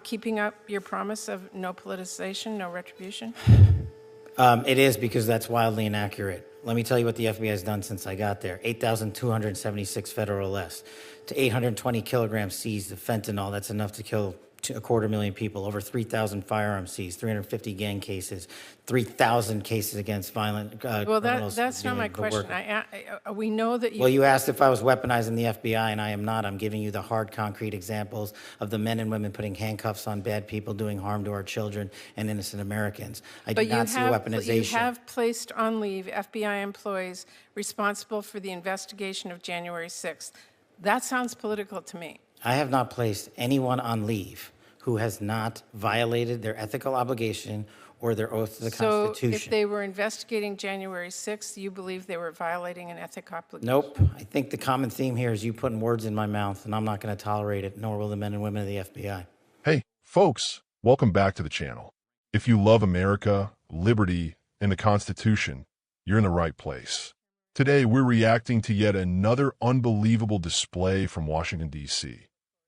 keeping up your promise of no politicization, no retribution? It is, because that's wildly inaccurate. Let me tell you what the FBI has done since I got there. 8,276 federal arrests, to 820 kilograms seized of fentanyl. That's enough to kill a 250,000 people. Over 3,000 firearms seized, 350 gang cases, 3,000 cases against violent Well, criminals. that's not my question. We know that you... Well, you asked if I was weaponizing the FBI, and I am not. I'm giving you the hard, concrete examples of the men and women putting handcuffs on bad people, doing harm to our children and innocent Americans. I do not see weaponization. You have placed on leave FBI employees responsible for the investigation of January 6th. That sounds political to me. I have not placed anyone on leave who has not violated their ethical obligation or their oath to the Constitution. So if they were investigating January 6th, you believe they were violating an ethic obligation? Nope. I think the common theme here is you putting words in my mouth, and I'm not going to tolerate it, nor will the men and women of the FBI. Hey, folks, welcome back to the channel. If you love America, liberty, and the Constitution, you're in the right place. Today, we're reacting to yet another unbelievable display from Washington, D.C.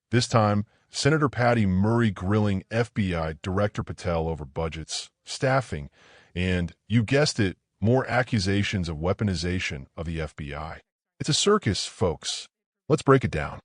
This time, Senator Patty Murray grilling FBI Director Patel over budgets, staffing, and, you guessed it, more accusations of weaponization of the FBI. It's a circus, folks. Let's break it down.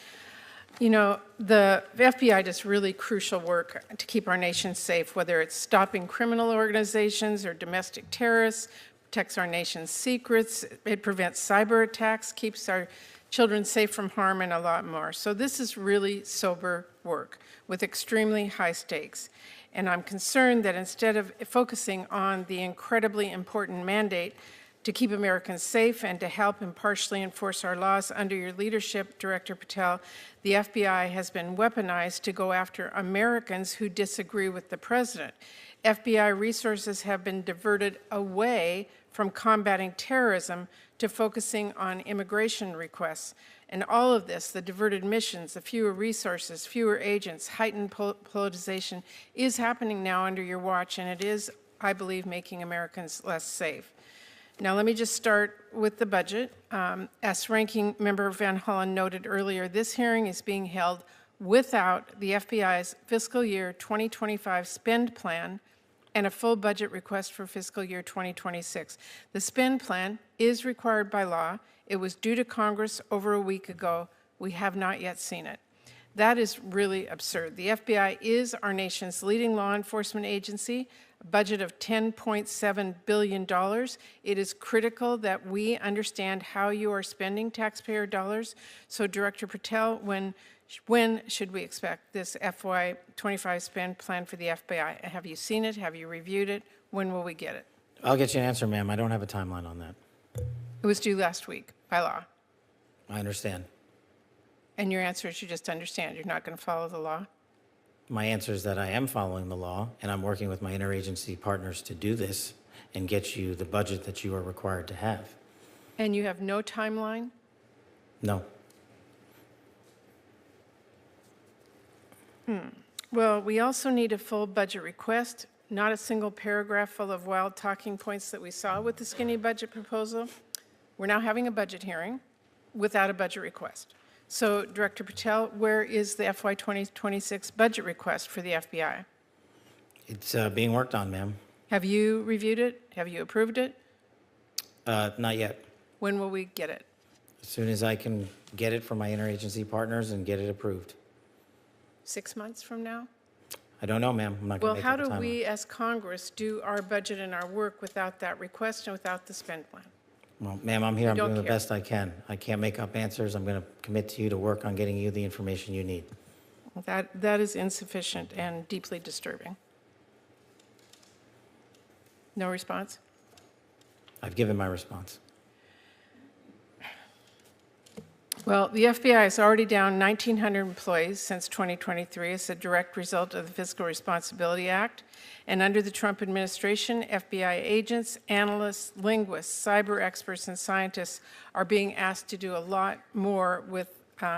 You know, the FBI does really crucial work to keep our nation safe, whether it's stopping criminal organizations or domestic terrorists, protects our nation's secrets, it prevents cyber attacks, keeps our children safe from harm, and a lot more. So this is really sober work with extremely high stakes. And I'm concerned that instead of focusing on the incredibly important mandate to keep Americans safe and to help impartially enforce our laws under your leadership, Director Patel, the FBI has been weaponized to go after Americans who disagree with the president. FBI resources have been diverted away from combating terrorism to focusing on immigration requests. And all of this, the diverted missions, the fewer resources, fewer agents, heightened politicization, is happening now under your watch, and it is, I believe, making Americans less safe. Now, let me just start with the budget. As Ranking Member Van Hollen noted earlier, this hearing is being held without the FBI's fiscal year 2025 spend plan and a full budget request for fiscal year 2026. The spend plan is required by law. It was due to Congress over a week ago. We have not yet seen it. That is really absurd. The FBI is our nation's leading law enforcement agency, a budget of $10.7 billion. It is critical that we understand how you are spending taxpayer dollars. So, Director Patel, when should we expect this FY25 spend plan for the FBI? Have you seen it? Have you reviewed it? When will we get it? I'll get you an answer, ma'am. I don't have a timeline on that. It was due last week by law. I understand. And your answer is you just understand. You're not going to follow the law? My answer is that I am following the law, and I'm working with my interagency partners to do this and get you the budget that you are required to have. And you have no timeline? No. Well, we also need a full budget request, not a single paragraph full of wild talking points that we saw with the skinny budget proposal. We're now having a budget hearing without a budget request. So, Director Patel, where is the FY 2026 budget request for the FBI? It's being worked on, ma'am. Have you reviewed it? Have you approved it? Not yet. When will we get it? As soon as I can get it from my interagency partners and get it approved. 6 months from now? I don't know, ma'am. I'm not going to make up a timeline. Well, how do we as Congress do our budget and our work without that request and without the spend plan? Well, ma'am, I'm here. I'm doing the best I can. I can't make up answers. I'm going to commit to you to work on getting you the information you need. That is insufficient and deeply disturbing. No response? I've given my response. Well, the FBI is already down 1,900 employees since 2023 as a direct result of the Fiscal Responsibility Act. And under the Trump administration, FBI agents, analysts, linguists, cyber experts, and scientists are being asked to do a lot more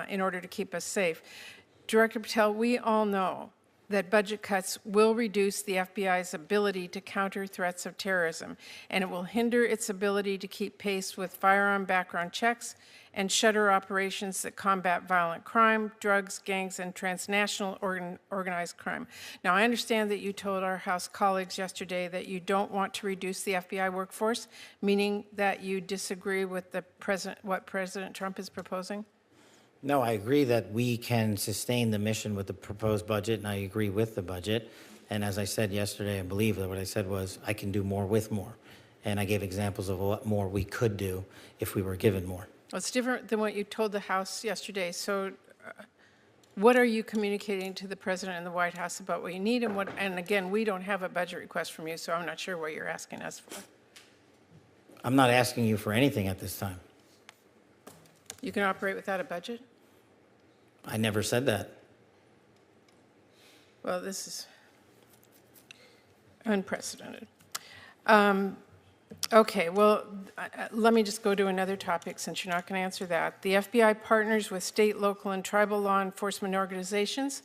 in order to keep us safe. Director Patel, we all know that budget cuts will reduce the FBI's ability to counter threats of terrorism, and it will hinder its ability to keep pace with firearm background checks and shutter operations that combat violent crime, drugs, gangs, and transnational organized crime. Now, I understand that you told our House colleagues yesterday that you don't want to reduce the FBI workforce, meaning that you disagree with what President Trump is proposing? No, I agree that we can sustain the mission with the proposed budget, and I agree with the budget. And as I said yesterday, I believe that what I said was I can do more with more. And I gave examples of what more we could do if we were given more. Well, it's different than what you told the House yesterday. So what are you communicating to the President and the White House about what you need and what, and again, we don't have a budget request from you, so I'm not sure what you're asking us for. I'm not asking you for anything at this time. You can operate without a budget? I never said that. Well, this is unprecedented. Okay, well, let me just go to another topic since you're not going to answer that. The FBI partners with state, local, and tribal law enforcement organizations.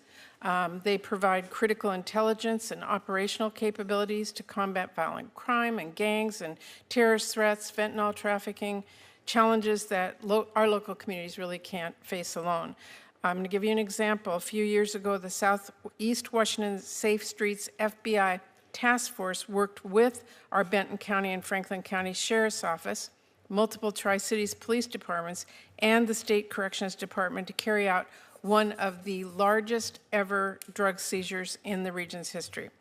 They provide critical intelligence and operational capabilities to combat violent crime and gangs and terrorist threats, fentanyl trafficking, challenges that our local communities really can't face alone. I'm going to give you an example. A few years ago, the Southeast Washington Safe Streets FBI Task Force worked with our Benton County and Franklin County Sheriff's Office, multiple Tri-Cities police departments, and the State Corrections Department to carry out one of the largest ever drug seizures in the region's history.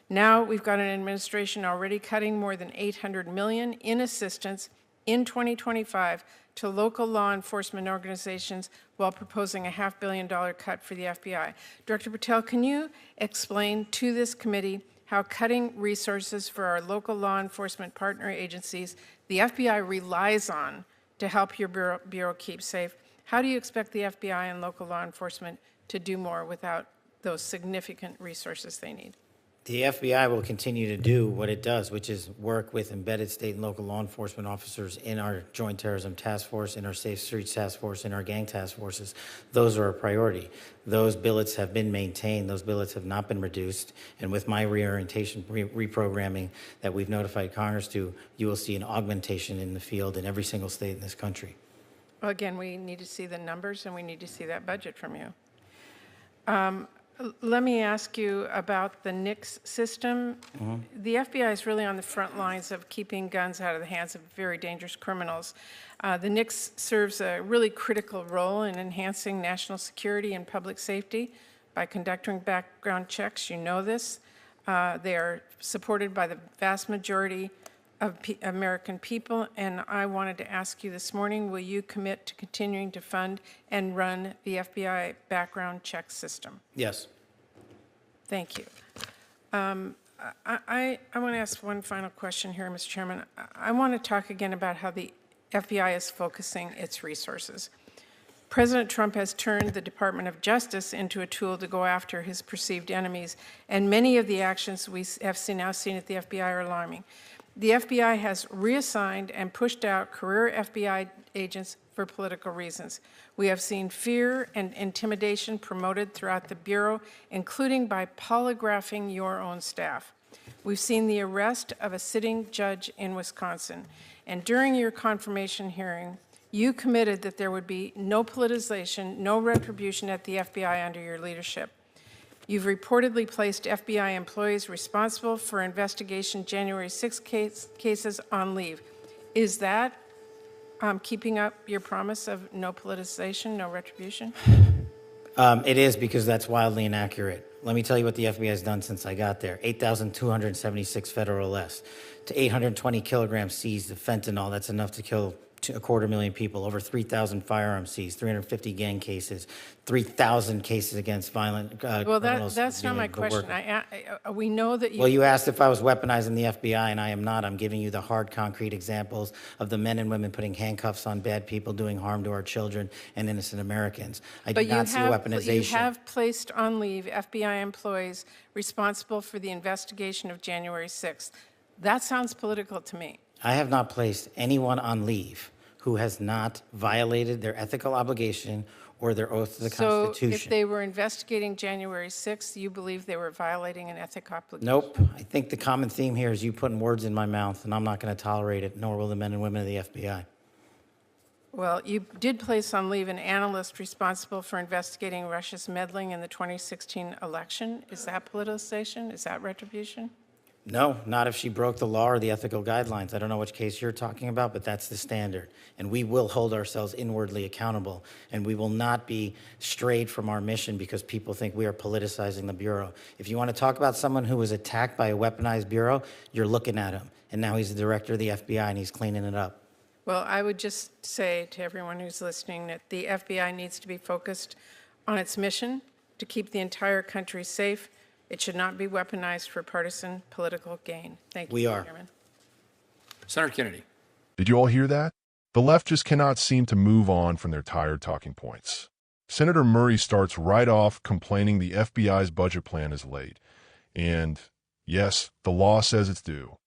Now we've got an administration already cutting more than $800 million in assistance in 2025 to local law enforcement organizations while proposing a $500 million cut for the FBI. Director Patel, can you explain to this committee how cutting resources for our local law enforcement partner agencies the FBI relies on to help your bureau keep safe? How do you expect the FBI and local law enforcement to do more without those significant resources they need? The FBI will continue to do what it does, which is work with embedded state and local law enforcement officers in our Joint Terrorism Task Force, in our Safe Streets Task Force, in our gang task forces. Those are a priority. Those billets have been maintained. Those billets have not been reduced. And with my reorientation, reprogramming that we've notified Congress to, you will see an augmentation in the field in every single state in this country. Well, again, we need to see the numbers and we need to see that budget from you. Let me ask you about the NICS system. The FBI is really on the front lines of keeping guns out of the hands of very dangerous criminals. The NICS serves a really critical role in enhancing national security and public safety by conducting background checks. You know this. They are supported by the vast majority of American people, and I wanted to ask you this morning, will you commit to continuing to fund and run the FBI background check system? Yes. Thank you. I want to ask one final question here, Mr. Chairman. I want to talk again about how the FBI is focusing its resources. President Trump has turned the Department of Justice into a tool to go after his perceived enemies, and many of the actions we have now seen at the FBI are alarming. The FBI has reassigned and pushed out career FBI agents for political reasons. We have seen fear and intimidation promoted throughout the Bureau, including by polygraphing your own staff. We've seen the arrest of a sitting judge in Wisconsin. And during your confirmation hearing, you committed that there would be no politicization, no retribution at the FBI under your leadership. You've reportedly placed FBI employees responsible for investigation January 6 cases on leave. Is that keeping up your promise of no politicization, no retribution? It is, because that's wildly inaccurate. Let me tell you what the FBI has done since I got there. 8,276 federal arrests to 820 kilograms seized of fentanyl. That's enough to kill 250,000 people. Over 3,000 firearms seized, 350 gang cases, 3,000 cases against violent Well, criminals. that's not my question. We know that you... Well, you asked if I was weaponizing the FBI, and I am not. I'm giving you the hard, concrete examples of the men and women putting handcuffs on bad people, doing harm to our children and innocent Americans. I do not see weaponization. You have placed on leave FBI employees responsible for the investigation of January 6th. That sounds political to me. I have not placed anyone on leave who has not violated their ethical obligation or their oath to the So if Constitution. they were investigating January 6th, you believe they were violating an ethic obligation? Nope. I think the common theme here is you putting words in my mouth, and I'm not going to tolerate it, nor will the men and women of the FBI. Well, you did place on leave an analyst responsible for investigating Russia's meddling in the 2016 election. Is that politicization? Is that retribution? No, not if she broke the law or the ethical guidelines. I don't know which case you're talking about, but that's the standard. And we will hold ourselves inwardly accountable, and we will not be strayed from our mission because people think we are politicizing the Bureau. If you want to talk about someone who was attacked by a weaponized Bureau, you're looking at him. And now he's the director of the FBI, and he's cleaning it up. Well, I would just say to everyone who's listening that the FBI needs to be focused on its mission to keep the entire country safe. It should not be weaponized for partisan political gain. Thank you, We are. Chairman. Senator Kennedy. Did you all hear that? The left just cannot seem to move on from their tired talking points. Senator Murray starts right off complaining the FBI's budget plan is late. And yes, the law says it's due.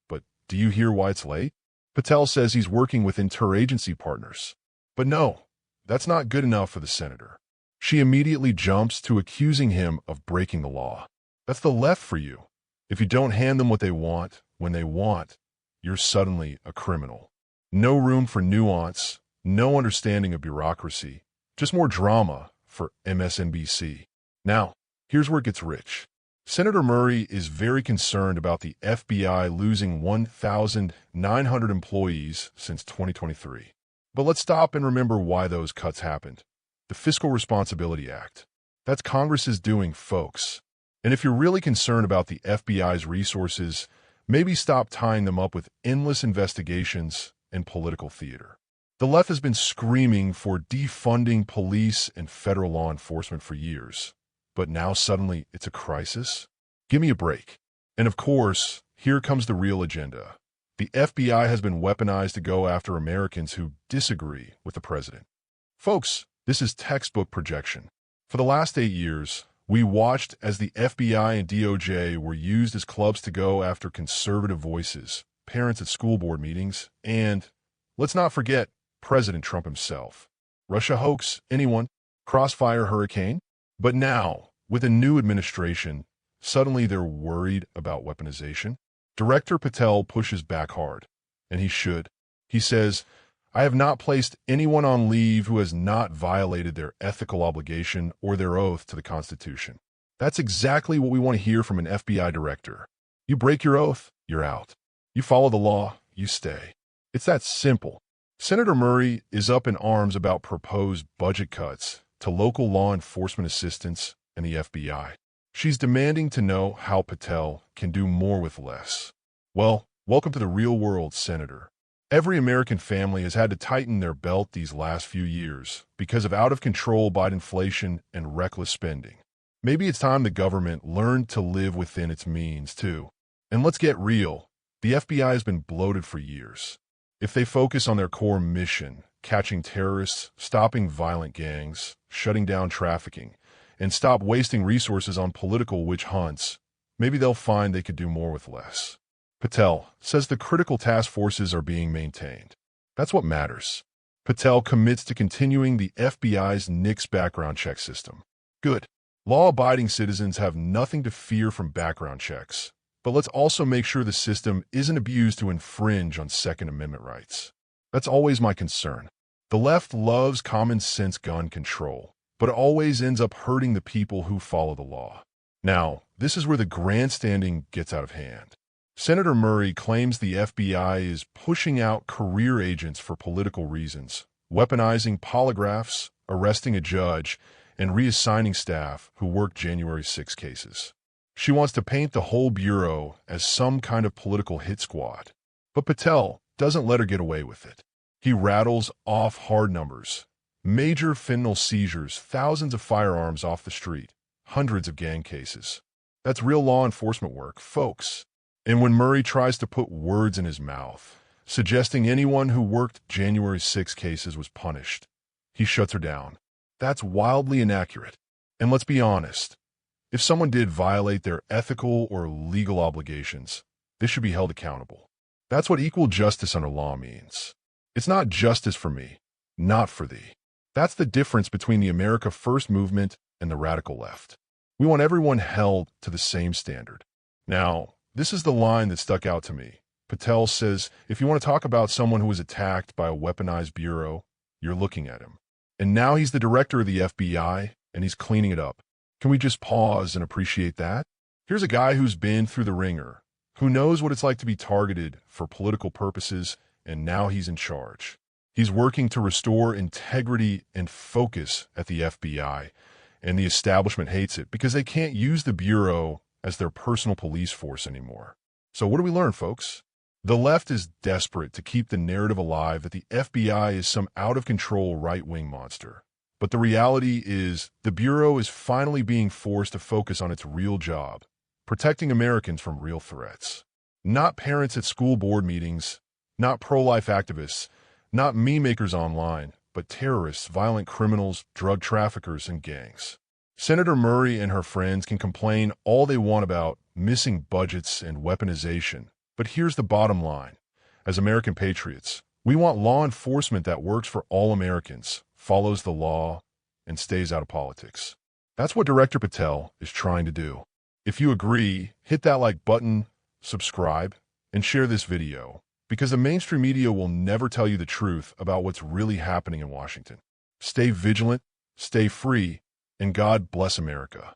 But do you hear why it's late? Patel says he's working with interagency partners. But no, that's not good enough for the senator. She immediately jumps to accusing him of breaking the law. That's the left for you. If you don't hand them what they want, when they want, you're suddenly a criminal. No room for nuance, no understanding of bureaucracy, just more drama for MSNBC. Now, here's where it gets rich. Senator Murray is very concerned about the FBI losing 1,900 employees since 2023. But let's stop and remember why those cuts happened. The Fiscal Responsibility Act. That's Congress's doing, folks. And if you're really concerned about the FBI's resources, maybe stop tying them up with endless investigations and political theater. The left has been screaming for defunding police and federal law enforcement for years. But now suddenly it's a crisis? Give me a break. And of course, here comes the real agenda. The FBI has been weaponized to go after Americans who disagree with the president. Folks, this is textbook projection. For the last 8 years, we watched as the FBI and DOJ were used as clubs to go after conservative voices, parents at school board meetings, and, let's not forget, President Trump himself. Russia hoax, anyone? Crossfire hurricane? But now, with a new administration, suddenly they're worried about weaponization. Director Patel pushes back hard, and he should. He says, I have not placed anyone on leave who has not violated their ethical obligation or their oath to the Constitution. That's exactly what we want to hear from an FBI director. You break your oath, you're out. You follow the law, you stay. It's that simple. Senator Murray is up in arms about proposed budget cuts to local law enforcement assistance and the FBI. She's demanding to know how Patel can do more with less. Well, welcome to the real world, Senator. Every American family has had to tighten their belt these last few years because of out-of-control Bidenflation and reckless spending. Maybe it's time the government learned to live within its means, too. And let's get real. The FBI has been bloated for years. If they focus on their core mission, catching terrorists, stopping violent gangs, shutting down trafficking, and stop wasting resources on political witch hunts, maybe they'll find they could do more with less. Patel says the critical task forces are being maintained. That's what matters. Patel commits to continuing the FBI's NICS background check system. Good. Law-abiding citizens have nothing to fear from background checks. But let's also make sure the system isn't abused to infringe on Second Amendment rights. That's always my concern. The left loves common sense gun control, but it always ends up hurting the people who follow the law. Now, this is where the grandstanding gets out of hand. Senator Murray claims the FBI is pushing out career agents for political reasons, weaponizing polygraphs, arresting a judge, and reassigning staff who worked January 6 cases. She wants to paint the whole Bureau as some kind of political hit squad. But Patel doesn't let her get away with it. He rattles off hard numbers. Major fentanyl seizures, thousands of firearms off the street, hundreds of gang cases. That's real law enforcement work, folks. And when Murray tries to put words in his mouth, suggesting anyone who worked January 6 cases was punished, he shuts her down. That's wildly inaccurate. And let's be honest. If someone did violate their ethical or legal obligations, they should be held accountable. That's what equal justice under law means. It's not justice for me, not for thee. That's the difference between the America First movement and the radical left. We want everyone held to the same standard. Now, this is the line that stuck out to me. Patel says, if you want to talk about someone who was attacked by a weaponized bureau, you're looking at him. And now he's the director of the FBI, and he's cleaning it up. Can we just pause and appreciate that? Here's a guy who's been through the ringer, who knows what it's like to be targeted for political purposes, and now he's in charge. He's working to restore integrity and focus at the FBI, and the establishment hates it because they can't use the Bureau as their personal police force anymore. So what do we learn, folks? The left is desperate to keep the narrative alive that the FBI is some out-of-control right-wing monster. But the reality is the Bureau is finally being forced to focus on its real job, protecting Americans from real threats. Not parents at school board meetings, not pro-life activists, not meme makers online, but terrorists, violent criminals, drug traffickers, and gangs. Senator Murray and her friends can complain all they want about missing budgets and weaponization, but here's the bottom line. As American patriots, we want law enforcement that works for all Americans, follows the law, and stays out of politics. That's what Director Patel is trying to do. If you agree, hit that like button, subscribe, and share this video, because the mainstream media will never tell you the truth about what's really happening in Washington. Stay vigilant, stay free, and God bless America.